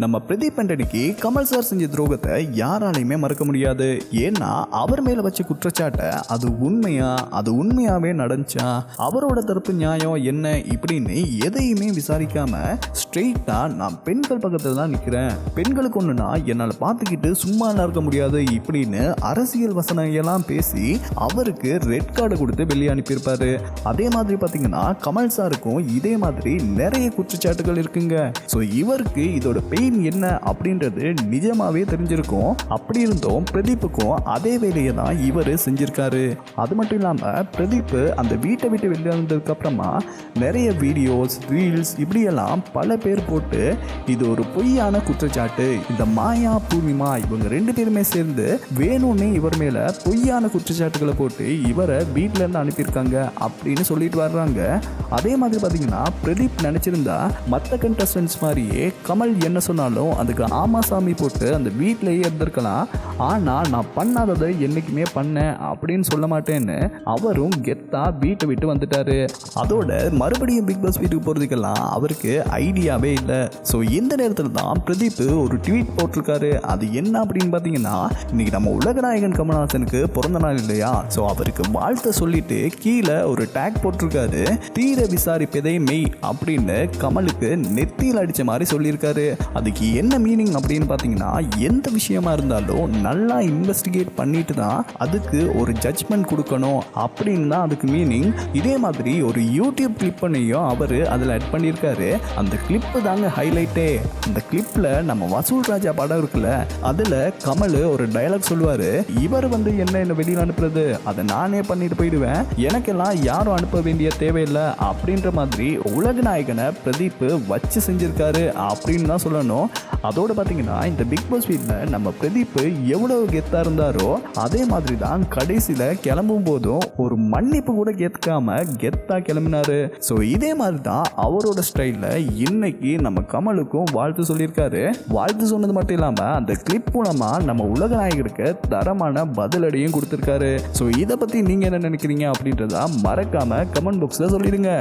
நம்ம பிரதீப் ஆண்டனிக்கு கமல் சார் செஞ்ச துரோகத்தை யாராலையுமே மறக்க முடியாது. ஏன்னா அவர் மேல வச்ச குற்றச்சாட்டை அது உண்மையாவே நடந்துச்சா, அவரோட தரப்பு நியாயம் என்ன இப்படின்னு எதையுமே விசாரிக்காம ஸ்ட்ரெயிட்டா நான் பெண்கள் பக்கத்துல தான் நிக்கிறேன், பெண்களுக்கு ஒண்ணுனா என்னால பார்த்துக்கிட்டு சும்மா இருக்க முடியாது இப்படின்னு அரசியல் வசனையெல்லாம் பேசி அவருக்கு ரெட் கார்டு கொடுத்து வெளியே அனுப்பியிருப்பாரு. அதே மாதிரி பாத்தீங்கன்னா கமல் சாருக்கும் இதே மாதிரி நிறைய குற்றச்சாட்டுகள் இருக்குங்க. ஸோ இவருக்கு இதோட என்ன அப்படின்றது நிஜமாவே தெரிஞ்சிருக்கும். அப்படி இருந்தும் பிரதீப்புக்கும் அதே வேலையை தான் இவர் செஞ்சிருக்காரு. அது மட்டும் இல்லாம பிரதீப் அந்த வீட்டை விட்டு வெளியே வந்ததுக்கு அப்புறமா நிறைய வீடியோஸ் ரீல்ஸ் இப்படியெல்லாம் பல பேர் போட்டு இது ஒரு பொய்யான குற்றச்சாட்டு, இந்த மாயா பூர்ணிமா இவங்க ரெண்டு பேருமே சேர்ந்து வேணும்னு இவர் மேல பொய்யான குற்றச்சாட்டுகளை போட்டு இவரை வீட்டுல இருந்து அனுப்பியிருக்காங்க அப்படின்னு சொல்லிட்டு வர்றாங்க. அதே மாதிரி பாத்தீங்கன்னா பிரதீப் நினைச்சிருந்தா மற்ற கண்டஸ்டன்ஸ் மாதிரியே கமல் என்ன சொன்னாலும் அதுக்கு ஆமா சாமி போட்டு அந்த வீட்டிலேயே இருந்திருக்கலாம். ஆனா நான் பண்ணாததை என்னைக்குமே பண்ணேன் அப்படின்னு சொல்ல மாட்டேன்னு அவரும் கெத்தா வீட்டை விட்டு வந்துட்டாரு. அதோட மறுபடியும் பிக் பாஸ் வீட்டுக்கு போறதுக்கெல்லாம் அவருக்கு ஐடியாவே இல்லை. ஸோ இந்த நேரத்தில் தான் பிரதீப் ஒரு ட்வீட் போட்டிருக்காரு. அது என்ன அப்படின்னு பார்த்தீங்கன்னா, இன்னைக்கு நம்ம உலகநாயகன் கமல்ஹாசனுக்கு பிறந்த நாள் இல்லையா, ஸோ அவருக்கு வாழ்த்தை சொல்லிட்டு கீழே ஒரு டேக் போட்டிருக்காரு, தீர விசாரிப்பதே மெய் அப்படின்னு கமலுக்கு நெத்தியில் அடிச்ச மாதிரி சொல்லியிருக்காரு. அதுக்கு என்ன மீனிங் அப்படின்னு பார்த்தீங்கன்னா, எந்த விஷயமா இருந்தாலும் நல்லா இன்வெஸ்டிகேட் பண்ணிட்டு தான் அதுக்கு ஒரு ஜட்ஜ்மெண்ட் கொடுக்கணும் அப்படின்னு தான் அதுக்கு மீனிங். இதே மாதிரி ஒரு யூடியூப் கிளிப்பனையும் அவர் அதில் ஆட் பண்ணியிருக்காரு. அந்த கிளிப்பு தாங்க ஹைலைட்டே. அந்த கிளிப்பில் நம்ம வசூல் ராஜா படம் இருக்குல்ல, அதில் கமல் ஒரு டயலாக் சொல்லுவார், இவர் என்ன வெளியில் அனுப்புறது, அதை நானே பண்ணிட்டு போயிடுவேன், எனக்கெல்லாம் யாரும் அனுப்ப வேண்டிய தேவையில்லை அப்படின்ற மாதிரி உலக நாயகனை பிரதீப் வச்சு செஞ்சிருக்காரு அப்படின்னு தான் சொல்லணும். அதோட பார்த்தீங்கன்னா இந்த பிக் பாஸ் வீட்டில் நம்ம பிரதீப் எவ்வளவு கெத்தா இருந்தாரோ அதே மாதிரி தான் கடைசியில் கிளம்பும் போதும் ஒரு மன்னிப்பு கூட கேட்காம கெத்தா கிளம்பினாரு. ஸோ இதே மாதிரி தான் அவரோட ஸ்டைலில் இன்னைக்கு நம்ம கமலுக்கும் வாழ்த்து சொல்லியிருக்காரு. வாழ்த்து சொன்னது மட்டும் இல்லாமல் அந்த கிளிப் மூலமாக நம்ம உலக நாயகருக்கு தரமான பதிலடியும் கொடுத்துருக்காரு. ஸோ இதை பற்றி நீங்கள் என்ன நினைக்கிறீங்க அப்படின்றத மறக்காம கமெண்ட் பாக்ஸில் சொல்லிடுங்க.